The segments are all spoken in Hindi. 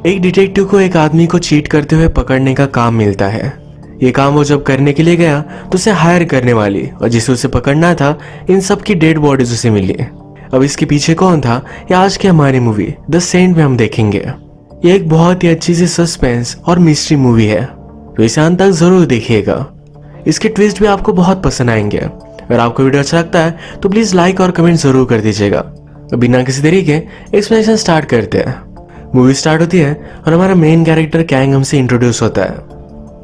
एक डिटेक्टिव को एक आदमी को चीट करते हुए पकड़ने का काम मिलता है। ये काम वो जब करने के लिए गया तो उसे हायर करने वाली और जिसे उसे पकड़ना था, इन सब की डेड बॉडीज उसे मिली। अब इसके पीछे कौन था, ये आज की हमारी मूवी द सेंट में हम देखेंगे। ये एक बहुत ही अच्छी सी सस्पेंस और मिस्ट्री मूवी है, तो इसे अंत तक जरूर देखिएगा। इसके ट्विस्ट भी आपको बहुत पसंद आएंगे। अगर आपको वीडियो अच्छा लगता है तो प्लीज लाइक और कमेंट जरूर कर दीजिएगा। बिना किसी देरी के एक्सप्लेनेशन स्टार्ट करते हैं। मूवी स्टार्ट होती है और हमारा मेन कैरेक्टर कैंग हमसे इंट्रोड्यूस होता है।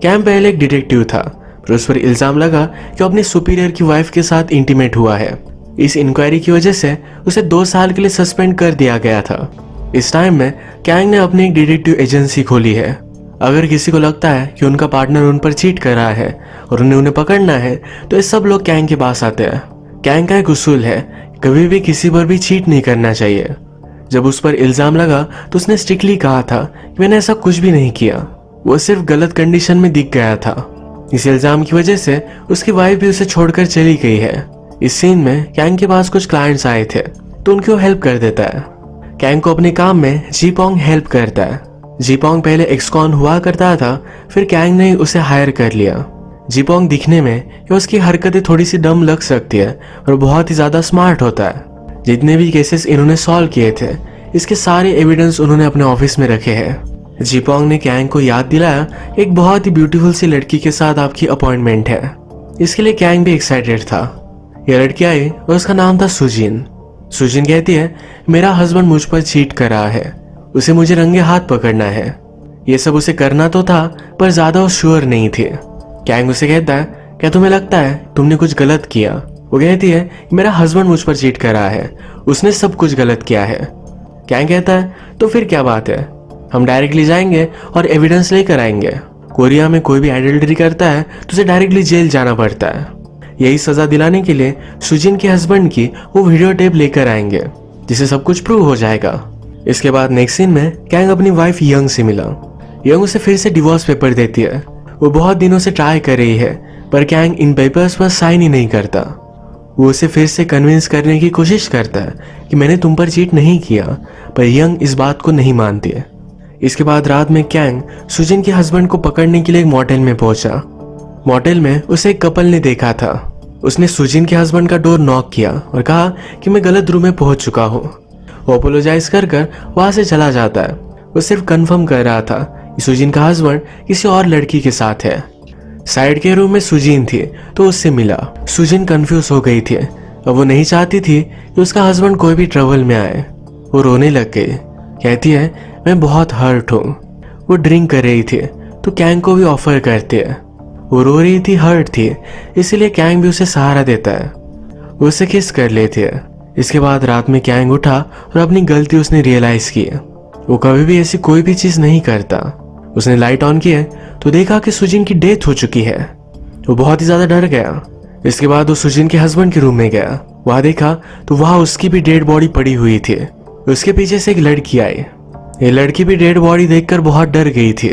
कैंग पहले एक डिटेक्टिव था, पर उस पर इल्जाम लगा कि वो अपनी सुपीरियर की वाइफ के साथ इंटीमेट हुआ है। इस इंक्वायरी की वजह से उसे 2 साल के लिए सस्पेंड कर दिया गया था। इस टाइम में कैंग ने अपनी एक डिटेक्टिव एजेंसी खोली है। अगर किसी को लगता है कि उनका पार्टनर उन पर चीट कर रहा है और उन्हें पकड़ना है, तो ये सब लोग कैंग के पास आते हैं। कैंग का एक उसूल है, कभी भी किसी पर भी चीट नहीं करना चाहिए। जब उस पर इल्जाम लगा तो उसने स्ट्रिक्टली कहा था कि मैंने ऐसा कुछ भी नहीं किया, वो सिर्फ गलत कंडीशन में दिख गया था। इस इल्जाम की वजह से उसकी वाइफ भी उसे छोड़कर चली गई है। इस सीन में कैंग के पास कुछ क्लाइंट्स आए थे, तो उनकी वो हेल्प कर देता है। कैंग को अपने काम में जीपोंग हेल्प करता है। जीपोंग पहले एक्सकॉन हुआ करता था, फिर कैंग ने उसे हायर कर लिया। जीपोंग दिखने में या उसकी हरकतें थोड़ी सी डम लग सकती है और बहुत ही ज्यादा स्मार्ट होता है। जितने भी केसेस इन्होंने सॉल्व किए थे, इसके सारे एविडेंस उन्होंने अपने ऑफिस में रखे हैं। जीपोंग ने कैंग को याद दिलाया, एक बहुत ही ब्यूटीफुल सी लड़की के साथ आपकी अपॉइंटमेंट है। इसके लिए कैंग भी एक्साइटेड था। यह लड़की आई और उसका नाम था सुजिन। सुजिन कहती है, मेरा हस्बैंड मुझ पर चीट कर रहा है, उसे मुझे रंगे हाथ पकड़ना है। ये सब उसे करना तो था, पर ज्यादा वो श्योर नहीं थे। कैंग उसे कहता है, क्या तुम्हें लगता है तुमने कुछ गलत किया? वो कहती है, मेरा हस्बैंड मुझ पर चीट कर रहा है, उसने सब कुछ गलत किया है। कैंग कहता है, तो फिर क्या बात है, हम डायरेक्टली जाएंगे और एविडेंस लेकर आएंगे। कोरिया में कोई भी एडल्टरी करता है तो उसे डायरेक्टली जेल जाना पड़ता है। यही सजा दिलाने के लिए सुजिन के हस्बैंड की वो वीडियो टेप लेकर आएंगे, जिससे सब कुछ प्रूव हो जाएगा। इसके बाद नेक्स्ट सीन में कैंग अपनी वाइफ यंग से मिला। यंग उसे फिर से डिवोर्स पेपर देती है। वो बहुत दिनों से ट्राई कर रही है, पर कैंग इन पेपर्स पर साइन ही नहीं करता। वो उसे फिर से कन्विंस करने की कोशिश करता है कि मैंने तुम पर चीट नहीं किया, पर यंग इस बात को नहीं मानती है। इसके बाद रात में कैंग सुजिन के हस्बैंड को पकड़ने के लिए एक मोटेल में पहुंचा। मोटेल में उसे एक कपल ने देखा था। उसने सुजिन के हस्बैंड का डोर नॉक किया और कहा कि मैं गलत रूम में पहुंच चुका हूँ। वो अपोलोजाइज कर वहां से चला जाता है। वो सिर्फ कंफर्म कर रहा था कि सुजिन का हस्बैंड किसी और लड़की के साथ है। साइड के रूम में सुजिन थी तो उससे मिला। सुजिन कंफ्यूज हो गई थी और वो नहीं चाहती थी कि उसका हस्बैंड कोई भी ट्रबल में आए। वो रोने लग गई, कहती है मैं बहुत हर्ट हूँ। वो ड्रिंक कर रही थी तो कैंग को भी ऑफर करती है। वो रो रही थी, हर्ट थी, इसीलिए कैंग भी उसे सहारा देता है। वो उसे किस कर लेती है। इसके बाद रात में कैंग उठा और अपनी गलती उसने रियलाइज की। वो कभी भी ऐसी कोई भी चीज नहीं करता। उसने लाइट ऑन किए तो देखा कि सुजिन की डेथ हो चुकी है। वो बहुत ही ज्यादा डर गया। इसके बाद वो सुजिन के हस्बैंड के रूम में गया। वहां देखा तो वहां उसकी भी डेड बॉडी पड़ी हुई थी। उसके पीछे से एक लड़की आई। ये लड़की भी डेड बॉडी देखकर बहुत डर गई थी।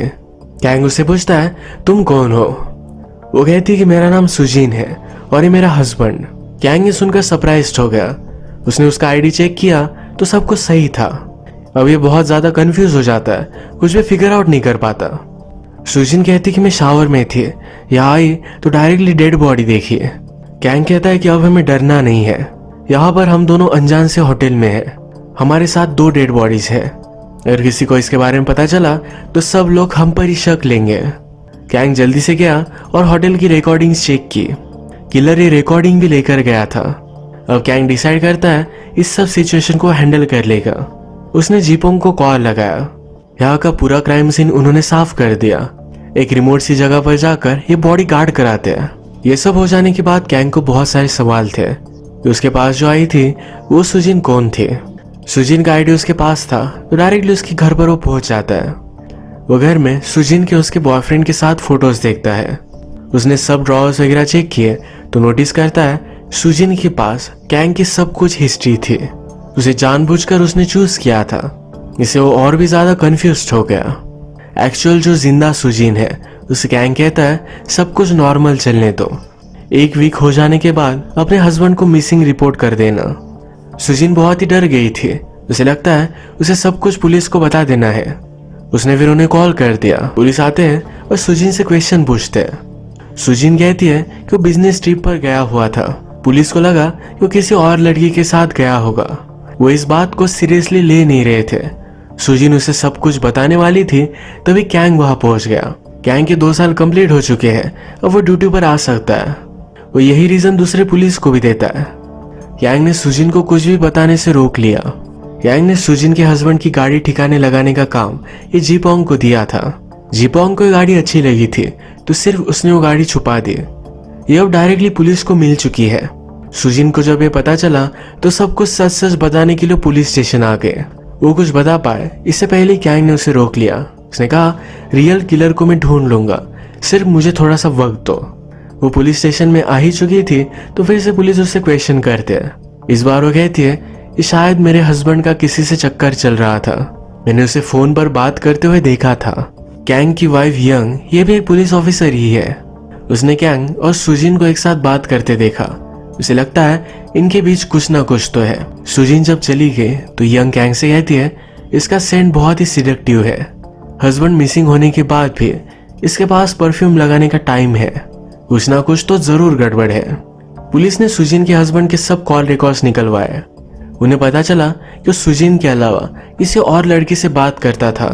कैंग उससे पूछता है, तुम कौन हो? वो कहती है कि मेरा नाम सुजिन है और ये मेरा हस्बैंड। कैंग ये सुनकर सरप्राइज्ड हो गया। उसने उसका आईडी चेक किया तो सब कुछ सही था। अब ये बहुत ज्यादा कंफ्यूज हो जाता है, कुछ भी फिगर आउट नहीं कर पाता। सुजिन कहती कि मैं शावर में थी, यहाँ आई तो डायरेक्टली डेड बॉडी देखी। कैंग कहता है कि अब हमें डरना नहीं है, यहाँ पर हम दोनों अनजान से होटल में हैं। हमारे साथ 2 डेड बॉडीज है। अगर किसी को इसके बारे में पता चला तो सब लोग हम पर ही शक लेंगे। कैंग जल्दी से गया और होटल की रिकॉर्डिंग्स चेक की। किलर ये रिकॉर्डिंग भी लेकर गया था। अब कैंग डिसाइड करता है इस सब सिचुएशन को हैंडल कर लेगा। उसने जीपोंग को कॉल लगाया। यहाँ का पूरा क्राइम सीन उन्होंने साफ कर दिया। एक रिमोट सी जगह पर जाकर ये बॉडी गार्ड कराते हैं। ये सब हो जाने के बाद कैंग को बहुत सारे सवाल थे। उसके पास जो आई थी वो सुजिन कौन थी। सुजिन का आईडी उसके पास था तो डायरेक्टली उसके घर पर वो पहुंच जाता है। वो घर में सुजिन के उसके बॉयफ्रेंड के साथ फोटोज देखता है। उसने सब ड्रॉवर्स वगैरह चेक किए तो नोटिस करता है सुजिन के पास कैंग की सब कुछ हिस्ट्री थी। उसे जानबूझकर उसने चूज किया था। इससे वो और भी ज्यादा कंफ्यूज्ड हो गया। एक्चुअल जो जिंदा सुजिन है उसे कैंग कहता है सब कुछ नॉर्मल चलने दो, 1 वीक हो जाने के बाद अपने हस्बैंड को मिसिंग रिपोर्ट कर देना। सुजिन बहुत ही डर गई थी। उसे लगता है उसे सब कुछ पुलिस को बता देना है। उसने फिर उन्हें कॉल कर दिया। पुलिस आते हैं और सुजिन से क्वेश्चन पूछते हैं। सुजिन कहती है कि वो बिजनेस ट्रिप पर गया हुआ था। पुलिस को लगा कि वो किसी और लड़की के साथ गया होगा। वो इस बात को सीरियसली ले नहीं रहे थे। सुजिन उसे सब कुछ बताने वाली थी, तभी कैंग वहां पहुंच गया। कैंग के 2 साल कंप्लीट हो चुके हैं, अब वो ड्यूटी पर आ सकता है। वो यही रीजन दूसरे पुलिस को भी देता है। कैंग ने सुजिन को कुछ भी बताने से रोक लिया। कैंग ने सुजिन के हस्बैंड की गाड़ी ठिकाने लगाने का काम ये जीपोंग को दिया था। जीपोंग को ये गाड़ी अच्छी लगी थी, तो सिर्फ उसने वो गाड़ी छुपा दी। ये अब डायरेक्टली पुलिस को मिल चुकी है। सुजिन को जब ये पता चला तो सब कुछ सच सच बताने के लिए पुलिस स्टेशन आ गए। वो कुछ बता पाए इससे पहले कैंग ने उसे रोक लिया। उसने कहा, रियल किलर को मैं ढूंढ लूंगा, सिर्फ मुझे थोड़ा सा वक्त दो। वो पुलिस स्टेशन में आ ही चुकी थी, तो फिर से पुलिस उससे क्वेश्चन करते हैं। इस बार वो कहती है कि शायद मेरे हस्बैंड का किसी से चक्कर चल रहा था, मैंने उसे फोन पर बात करते हुए देखा था। कैंग की वाइफ यंग, ये भी एक पुलिस ऑफिसर ही है। उसने कैंग और सुजिन को एक साथ बात करते देखा। उसे लगता है इनके बीच कुछ ना कुछ तो है। सुजिन जब चली गई तो यंग कैंग से कहती है, इसका सेंट बहुत ही सिडक्टिव है। हस्बैंड मिसिंग होने के बाद भी इसके पास परफ्यूम लगाने का टाइम है, कुछ ना कुछ तो जरूर गड़बड़ है। पुलिस ने सुजिन के हस्बैंड के सब कॉल रिकॉर्ड्स निकलवाए। उन्हें पता चला कि वो सुजिन के अलावा किसी और लड़की से बात करता था।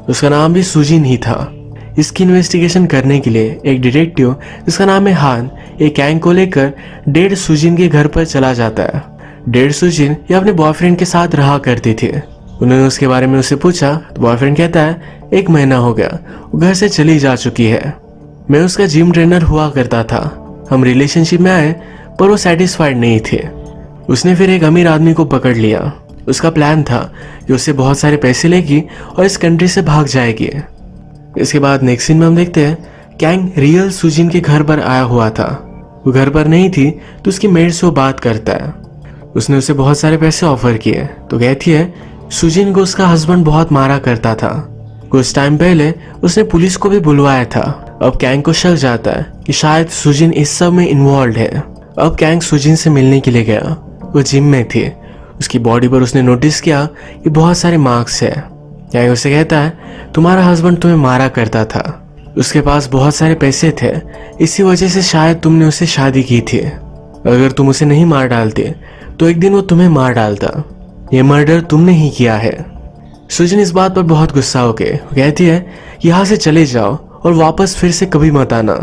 उसका नाम भी सुजिन ही था। इसकी इन्वेस्टिगेशन करने के लिए एक डिटेक्टिव जिसका नाम है हान, एक कैंग को लेकर डेड सुजिन के घर पर चला जाता है। डेड सुजिन ये अपने बॉयफ्रेंड के साथ रहा करती थी। उन्होंने उसके बारे में उससे पूछा तो बॉयफ्रेंड कहता है, 1 महीना हो गया, वो घर से चली जा चुकी है। मैं उसका जिम ट्रेनर हुआ करता था। हम रिलेशनशिप में आए पर वो सेटिस्फाइड नहीं थे। उसने फिर एक अमीर आदमी को पकड़ लिया। उसका प्लान था कि उससे बहुत सारे पैसे लेगी और इस कंट्री से भाग जाएगी। इसके बाद नेक्स्ट सीन में हम देखते हैं कैंग रियल सुजिन के घर पर आया हुआ था। वो घर पर नहीं थी तो उसकी मेड से वो बात करता है। उसने उसे बहुत सारे पैसे ऑफर किए तो कहती है सुजिन को उसका हस्बैंड बहुत मारा करता था। कुछ टाइम पहले उसने पुलिस को भी बुलवाया था। अब कैंग को शक जाता है कि शायद सुजिन इस सब में इन्वॉल्व है। अब कैंग सुजिन से मिलने के लिए गया। वो जिम में थी। उसकी बॉडी पर उसने नोटिस किया कि बहुत सारे मार्क्स है। कैंग उसे कहता है, तुम्हारा हस्बैंड तुम्हें मारा करता था, उसके पास बहुत सारे पैसे थे, इसी वजह से शायद तुमने उससे शादी की थी। अगर तुम उसे नहीं मार डालते तो एक दिन वो तुम्हें मार डालता। ये मर्डर तुमने ही किया है। सुजिन इस बात पर बहुत गुस्सा हो गए। कहती है, यहाँ से चले जाओ और वापस फिर से कभी मत आना।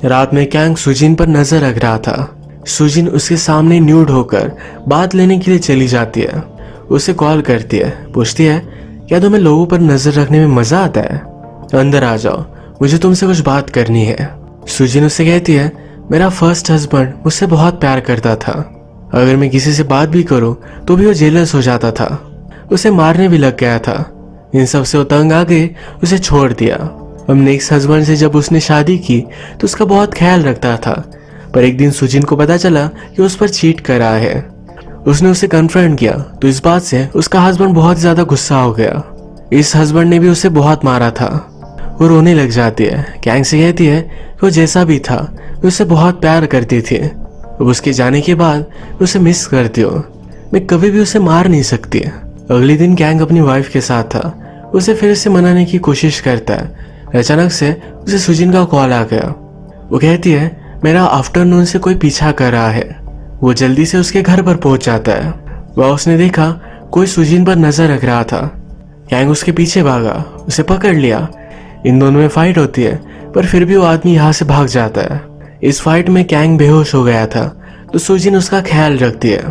रात में कैंग सुजिन पर नजर रख रहा था। सुजिन उसके सामने न्यूड होकर बात लेने के लिए चली जाती है। उसे कॉल करती है, पूछती है, क्या तुम्हें लोगों पर नजर रखने में मजा आता है? अंदर आ जाओ, मुझे तुमसे कुछ बात करनी है। सुजिन उससे कहती है, मेरा फर्स्ट हस्बैंड मुझसे बहुत प्यार करता था। अगर मैं किसी से बात भी करूं तो भी वो जेलस हो जाता था। उसे मारने भी लग गया था। इन सब से वो तंग आ गई, उसे छोड़ दिया। अब नेक्स्ट हस्बैंड से जब उसने शादी की तो उसका बहुत ख्याल रखता था, पर एक दिन सुजिन को पता चला कि उस पर चीट कर रहा है। उसने उसे कन्फ्रंट किया तो इस बात से उसका हस्बैंड बहुत ज्यादा गुस्सा हो गया। इस हस्बैंड ने भी उसे बहुत मारा था। वो रोने लग जाती है। कैंग से कहती है कि वो जैसा भी था मैं उससे बहुत प्यार करती थी। अब उसके जाने के बाद मैं उसे मिस करती हूँ। मैं कभी भी उसे मार नहीं सकती। अगले दिन कैंग अपनी वाइफ के साथ था। उसे फिर से मनाने की कोशिश करता है। अचानक से उसे सुजिन का कॉल आ गया। वो कहती है, मेरा आफ्टरनून से कोई पीछा कर रहा है। वो जल्दी से उसके घर पर पहुंच जाता है। वह उसने देखा कोई सुजिन पर नजर रख रहा था। कैंग उसके पीछे भागा, उसे पकड़ लिया। इन दोनों में फाइट होती है, पर फिर भी वो आदमी यहाँ से भाग जाता है। इस फाइट में कैंग बेहोश हो गया था तो सुजिन उसका ख्याल रखती है।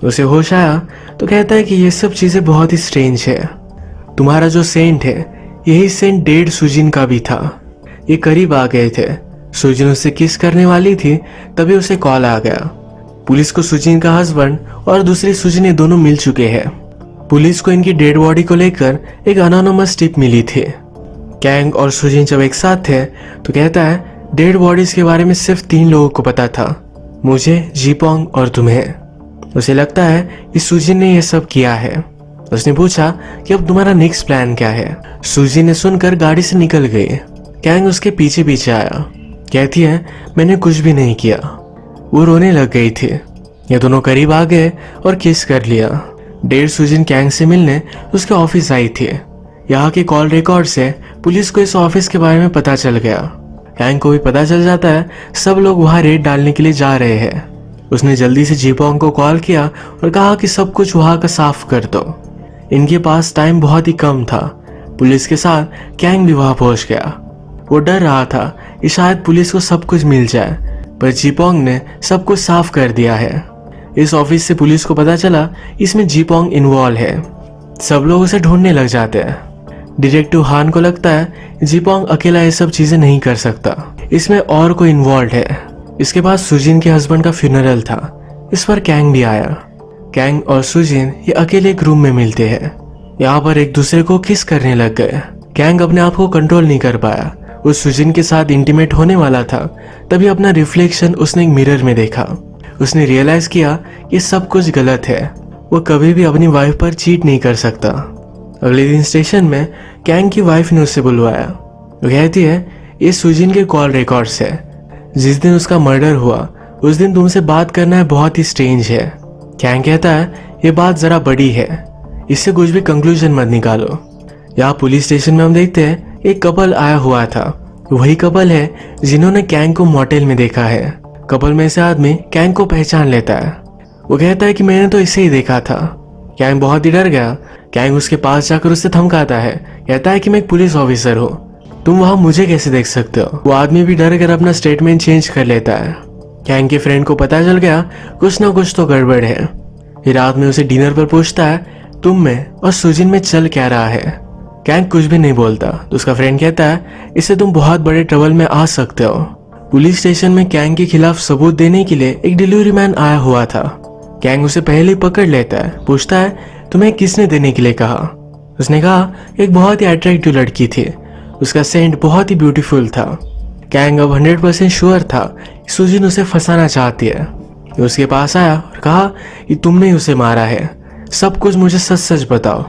उसे होश आया तो कहता है कि ये सब चीजें बहुत ही स्ट्रेंज है। तुम्हारा जो सेंट है यही सेंट डेड सुजिन का भी था। ये करीब आ गए थे। सुजिन उससे किस करने वाली थी तभी उसे कॉल आ गया। पुलिस को सुजिन का हस्बैंड और दूसरी सुजिन ये दोनों मिल चुके हैं। पुलिस को इनकी डेड बॉडी को लेकर एक अनोनिमस टिप मिली थी। कैंग और सुजिन जब एक साथ थे तो कहता है, डेड बॉडीज के बारे में सिर्फ 3 लोगों को पता था, मुझे, जीपोंग और तुम्हें। उसे लगता है कि सुजिन ने यह सब किया है। उसने पूछा कि अब तुम्हारा नेक्स्ट प्लान क्या है। सुजिन ने सुनकर गाड़ी से निकल गई। कैंग उसके पीछे पीछे आया। कहती है, मैंने कुछ भी नहीं किया। वो रोने लग गई थी। ये दोनों करीब आ गए और किस कर लिया। डेढ़ सुजिन कैंग से मिलने उसके ऑफिस आई थी। यहाँ के कॉल रिकॉर्ड से पुलिस को इस ऑफिस के बारे में पता चल गया। कैंग को भी पता चल जाता है सब लोग वहाँ रेड डालने के लिए जा रहे हैं। उसने जल्दी से जीपोंग को कॉल किया और कहा कि सब कुछ वहाँ का साफ कर दो। इनके पास टाइम बहुत ही कम था। पुलिस के साथ कैंग भी वहाँ पहुँच गया। वो डर रहा था कि शायद पुलिस को सब कुछ मिल जाए, पर जीपोंग ने सब कुछ साफ कर दिया है। इस ऑफिस से पुलिस को पता चला इसमें जीपोंग इन्वॉल्व है। सब लोग उसे ढूंढने लग जाते हैं। डिटेक्टिव हान को लगता है जीपोंग अकेला ये सब चीजें नहीं कर सकता, इसमें और कोई इन्वॉल्व है। इसके बाद सुजिन के हस्बैंड का फ्यूनरल था। इस पर कैंग भी आया। कैंग और सुजिन ये अकेले एक रूम में मिलते हैं। यहाँ पर एक दूसरे को किस करने लग गए। कैंग अपने आप को कंट्रोल नहीं कर पाया। वो सुजिन के साथ इंटीमेट होने वाला था, तभी अपना रिफ्लेक्शन उसने एक मिरर में देखा। उसने रियलाइज किया ये सब कुछ गलत है। वो कभी भी अपनी वाइफ पर चीट नहीं कर सकता। अगले दिन स्टेशन में कैंग की वाइफ ने उससे बुलवाया। वो कहती है ये सुजिन के कॉल रिकॉर्ड्स है। जिस दिन उसका मर्डर हुआ उस दिन तुमसे बात करना है बहुत ही स्ट्रेंज है। कैंग कहता है ये बात जरा बड़ी है, इससे कुछ भी कंक्लूजन मत निकालो। यहाँ पुलिस स्टेशन में हम देखते हैं एक कपल आया हुआ था। वही कपल है जिन्होंने कैंग को मोटेल में देखा है। कपल में से आदमी कैंग को पहचान लेता है। वो कहता है कि मैंने तो इसे ही देखा था। कैंग बहुत ही डर गया। कैंग उसके पास जाकर उससे धमकाता है, कहता है कि मैं एक पुलिस ऑफिसर हूँ, तुम वहां मुझे कैसे देख सकते हो। वो आदमी भी डर कर अपना स्टेटमेंट चेंज कर लेता है। कैंग के फ्रेंड को पता चल गया कुछ ना कुछ तो गड़बड़ है। ये रात में उसे डिनर पर पूछता है तुम में और सुजिन में चल क्या रहा है। कैंग कुछ भी नहीं बोलता तो उसका फ्रेंड कहता है इससे तुम बहुत बड़े ट्रबल में आ सकते हो। पुलिस स्टेशन में कैंग के खिलाफ सबूत देने के लिए एक डिलीवरी मैन आया हुआ था। कैंग उसे पहले ही पकड़ लेता है, पूछता है तुम्हें किसने देने के लिए कहा। उसने कहा एक बहुत ही अट्रैक्टिव लड़की थी, उसका सेंट बहुत ही ब्यूटीफुल था। कैंग अब 100% श्योर था कि सुजिन उसे फंसाना चाहती है। वो उसके पास आया और कहा कि तुमने ही उसे मारा है, सब कुछ मुझे सच सच बताओ।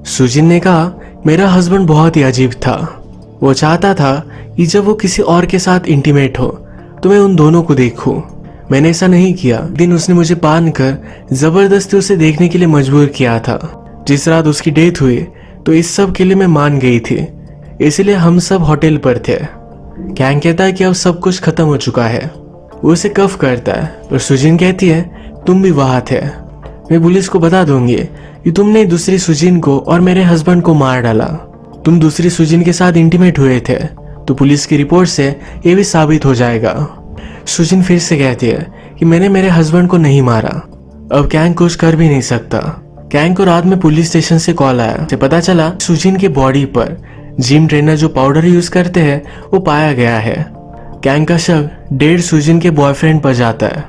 सुजिन ने कहा मेरा हस्बैंड बहुत ही अजीब था। वो चाहता था कि जब वो किसी और के साथ इंटीमेट हो तो मैं उन दोनों को देखूं। मैंने ऐसा नहीं किया। दिन उसने मुझे बांधकर जबरदस्ती उसे देखने के लिए मजबूर किया था। जिस रात उसकी डेथ हुई तो इस सब के लिए मैं मान गई थी, इसलिए हम सब होटल पर थे। कैंग कहता है कि अब सब कुछ खत्म हो चुका है। वो उसे कफ करता है और सुजिन कहती है तुम भी वहां थे, मैं पुलिस को बता दूंगी कि तुमने दूसरी सुजिन को और मेरे हस्बैंड को मार डाला। तुम दूसरी सुजिन के साथ इंटीमेट हुए थे तो पुलिस की रिपोर्ट से ये भी साबित हो जाएगा। सुजिन फिर से कहती है कि मैंने मेरे हस्बैंड को नहीं मारा। अब कैंग कुछ कर भी नहीं सकता। कैंग को रात में पुलिस स्टेशन से कॉल आया। उसे पता चला सुजिन के बॉडी पर जिम ट्रेनर जो पाउडर यूज करते हैं वो पाया गया है। कैंग का शक डेड सुजिन के बॉयफ्रेंड पर जाता है।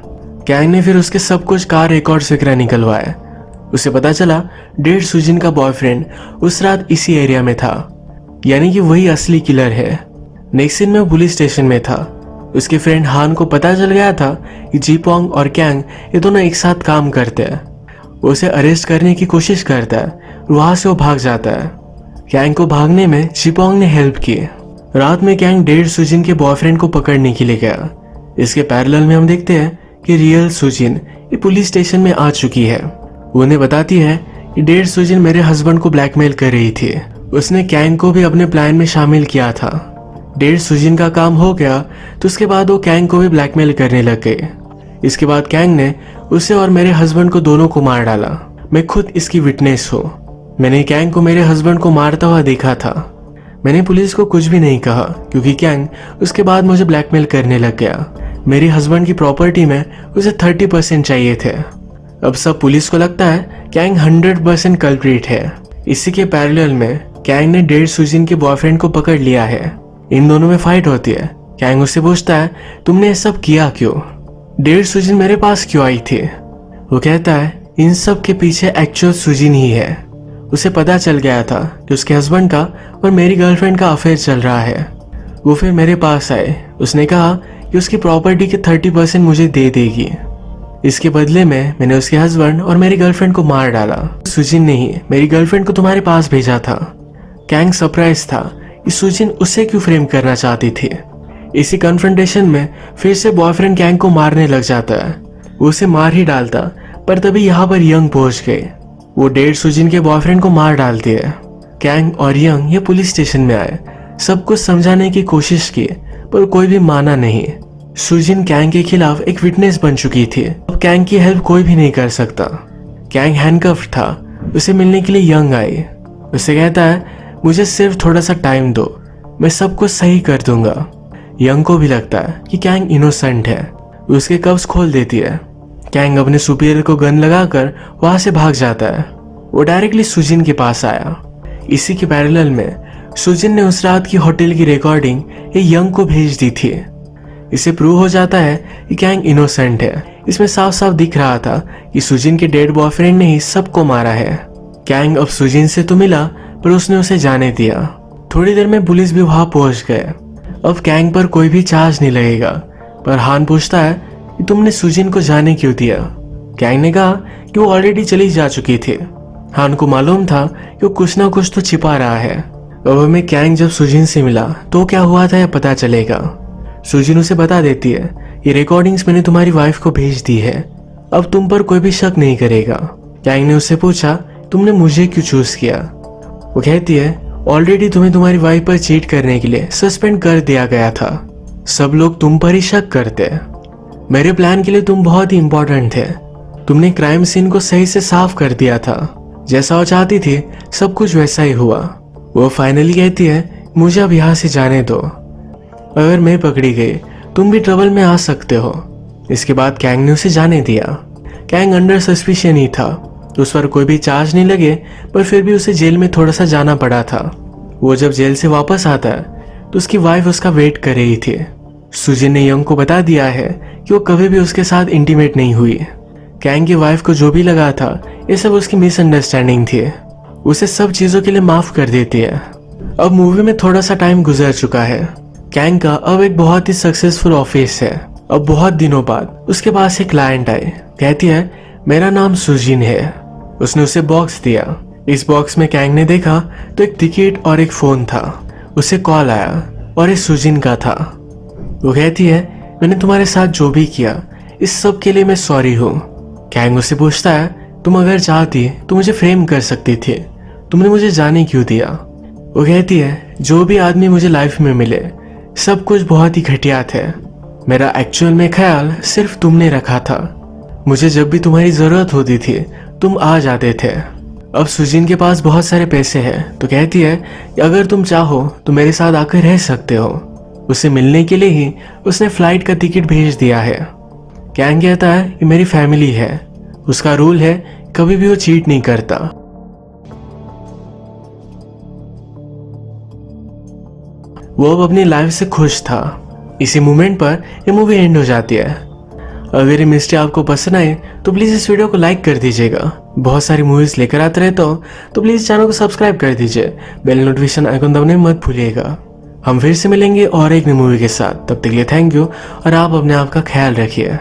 कैंग ने फिर उसके सब कुछ कार रिकॉर्ड्स वगैरह निकलवाए। उसे पता चला डेड सुजिन का बॉयफ्रेंड उस रात इसी एरिया में था, यानी कि वही असली किलर है। नेक्स्ट दिन में वो पुलिस स्टेशन में था। उसके फ्रेंड हान को पता चल गया था कि जीपोंग और कैंग ये दोनों एक साथ काम करते हैं। वो उसे अरेस्ट करने की कोशिश करता है, वहां से वो भाग जाता है। कैंग को भागने में जीपोंग ने हेल्प की। रात में कैंग डेड सुजिन के बॉयफ्रेंड को पकड़ने के लिए गया। इसके पैरेलल में हम देखते हैं कि रियल सुजिन ये पुलिस स्टेशन में आ चुकी है। वो उन्हें बताती है कि डेड सुजिन मेरे हस्बैंड को ब्लैकमेल कर रही थी। उसने कैंग को भी अपने प्लान में शामिल किया था। डेड सुजिन का काम हो गया तो उसके बाद वो कैंग को भी ब्लैकमेल करने लग गए। इसके बाद कैंग ने उसे और मेरे हस्बैंड को दोनों को मार डाला। मैं खुद इसकी विटनेस हूँ। मैंने कैंग को मेरे हस्बैंड को मारता हुआ देखा था। मैंने पुलिस को कुछ भी नहीं कहा क्योंकि कैंग उसके बाद मुझे ब्लैकमेल करने लग गया। मेरे हस्बैंड की प्रॉपर्टी में उसे 30% चाहिए थे। अब सब पुलिस को लगता है कैंग 100% कल्प्रिट है। इसी के पैरेलल में कैंग ने डेड सुजिन के बॉयफ्रेंड को पकड़ लिया है। इन दोनों में फाइट होती है। कैंग उससे पूछता है तुमने ये सब किया क्यों? डेड सुजिन मेरे पास क्यों आई थी? वो कहता है इन सब के पीछे एक्चुअल सुजिन ही है। उसे पता चल गया था कि उसके हस्बैंड का और मेरी गर्लफ्रेंड का अफेयर चल रहा है। वो फिर मेरे पास आए। उसने कहा कि उसकी प्रॉपर्टी के 30% मुझे दे देगी। इसके बदले में मैंने उसके हस्बैंड और मेरी गर्लफ्रेंड को मार डाला। सुजिन ने ही मेरी गर्लफ्रेंड को तुम्हारे पास भेजा था। कैंग सरप्राइज था कि सुजिन उसे क्यों फ्रेम करना चाहती थी। इसी कन्फ्रंटेशन में फिर से बॉयफ्रेंड कैंग को मारने लग जाता है। वो उसे मार ही डालता, पर तभी यहाँ पर यंग पहुंच गए। वो डेड सुजिन के बॉयफ्रेंड को मार डालती है। कैंग और यंग ये पुलिस स्टेशन में आए, सब कुछ समझाने की कोशिश की पर कोई भी माना नहीं। सुजिन कैंग के खिलाफ एक विटनेस बन चुकी थी, अब कैंग की हेल्प कोई भी नहीं कर सकता। कैंग हैंडकफ था, उसे मिलने के लिए यंग आई। उसे कहता है मुझे सिर्फ थोड़ा सा टाइम दो, मैं सब कुछ सही कर दूंगा। यंग को भी लगता है कि कैंग इनोसेंट है, उसके कब्ज खोल देती है। कैंग अपने सुपीरियर को गन लगाकर वहां से भाग जाता है। वो डायरेक्टली सुजिन के पास आया। इसी के पैरेलल में सुजिन ने उस रात की होटल की रिकॉर्डिंग ये यंग को भेज दी थी। इसे प्रूव हो जाता है कि कैंग इनोसेंट है। इसमें साफ साफ दिख रहा था कि सुजिन के डेड बॉयफ्रेंड ने ही सबको मारा है। कैंग अब सुजिन से तो मिला पर उसने उसे जाने दिया। थोड़ी देर में पुलिस भी वहां पहुंच गए। अब कैंग पर कोई भी चार्ज नहीं लगेगा, पर हान पूछता है कि तुमने सुजिन को जाने क्यों दिया। कैंग ने कहा कि वो ऑलरेडी चली जा चुकी थी। हान को मालूम था कि वो कुछ ना कुछ तो छिपा रहा है। अब हमें कैंग जब सुजिन से मिला तो क्या हुआ था यह पता चलेगा। सुजिन उसे बता देती है ये रिकॉर्डिंग्स मैंने तुम्हारी वाइफ को भेज दी है, अब तुम पर कोई भी शक नहीं करेगा। कैंग ने उससे पूछा तुमने मुझे क्यों चूज किया। वो कहती है ऑलरेडी तुम्हें तुम्हारी वाइफ पर चीट करने के लिए सस्पेंड कर दिया गया था, सब लोग तुम पर ही शक करते। मेरे प्लान के लिए तुम बहुत ही इंपॉर्टेंट थे। तुमने क्राइम सीन को सही से साफ कर दिया था, जैसा वो चाहती थी सब कुछ वैसा ही हुआ। वो फाइनली कहती है मुझे अब यहाँ से जाने दो, अगर मैं पकड़ी गई तुम भी ट्रबल में आ सकते हो। इसके बाद कैंग ने उसे जाने दिया। कैंग अंडर सस्पिशन ही था, उस पर कोई भी चार्ज नहीं लगे, पर फिर भी उसे जेल में थोड़ा सा जाना पड़ा था। वो जब जेल से वापस आता है तो उसकी वाइफ उसका वेट कर रही थी। सुजिन ने यंग को बता दिया है कि वो कभी भी उसके साथ इंटीमेट नहीं हुई। कैंग की वाइफ को जो भी लगा था ये सब उसकी मिसअंडरस्टैंडिंग थी, उसे सब चीजों के लिए माफ कर देती है। अब मूवी में थोड़ा सा टाइम गुजर चुका है। कैंग का अब एक बहुत ही सक्सेसफुल ऑफिस है। अब बहुत दिनों बाद उसके पास एक क्लाइंट आई, कहती है मेरा नाम सुजिन है। उसने उसे बॉक्स दिया। इस बॉक्स में कैंग ने देखा तो एक टिकट और एक फोन था। उसे कॉल आया और ये सुजिन का था। वो कहती है मैंने तुम्हारे साथ जो भी किया इस सब के लिए मैं सॉरी हूँ। कैंग उससे पूछता है तुम अगर चाहती तो मुझे फ्रेम कर सकती थी, तुमने मुझे जाने क्यों दिया। वो कहती है जो भी आदमी मुझे लाइफ में मिले सब कुछ बहुत ही घटिया थे, मेरा एक्चुअल में ख्याल सिर्फ तुमने रखा था। मुझे जब भी तुम्हारी जरूरत होती थी तुम आ जाते थे। अब सुजिन के पास बहुत सारे पैसे हैं तो कहती है कि अगर तुम चाहो तो मेरे साथ आकर रह सकते हो। उसे मिलने के लिए ही उसने फ्लाइट का टिकट भेज दिया है। कैंग कहता है कि मेरी फैमिली है, उसका रूल है कभी भी वो चीट नहीं करता। वो अब अपनी लाइफ से खुश था। इसी मोमेंट पर ये मूवी एंड हो जाती है। अगर ये मिस्ट्री आपको पसंद आए तो प्लीज इस वीडियो को लाइक कर दीजिएगा। बहुत सारी मूवीज लेकर आते रहता हूँ तो प्लीज चैनल को सब्सक्राइब कर दीजिए। बेल नोटिफिकेशन आइकन दबाने मत भूलिएगा। हम फिर से मिलेंगे और एक नई मूवी के साथ, तब तक के लिए थैंक यू और आप अपने आप का ख्याल रखिए।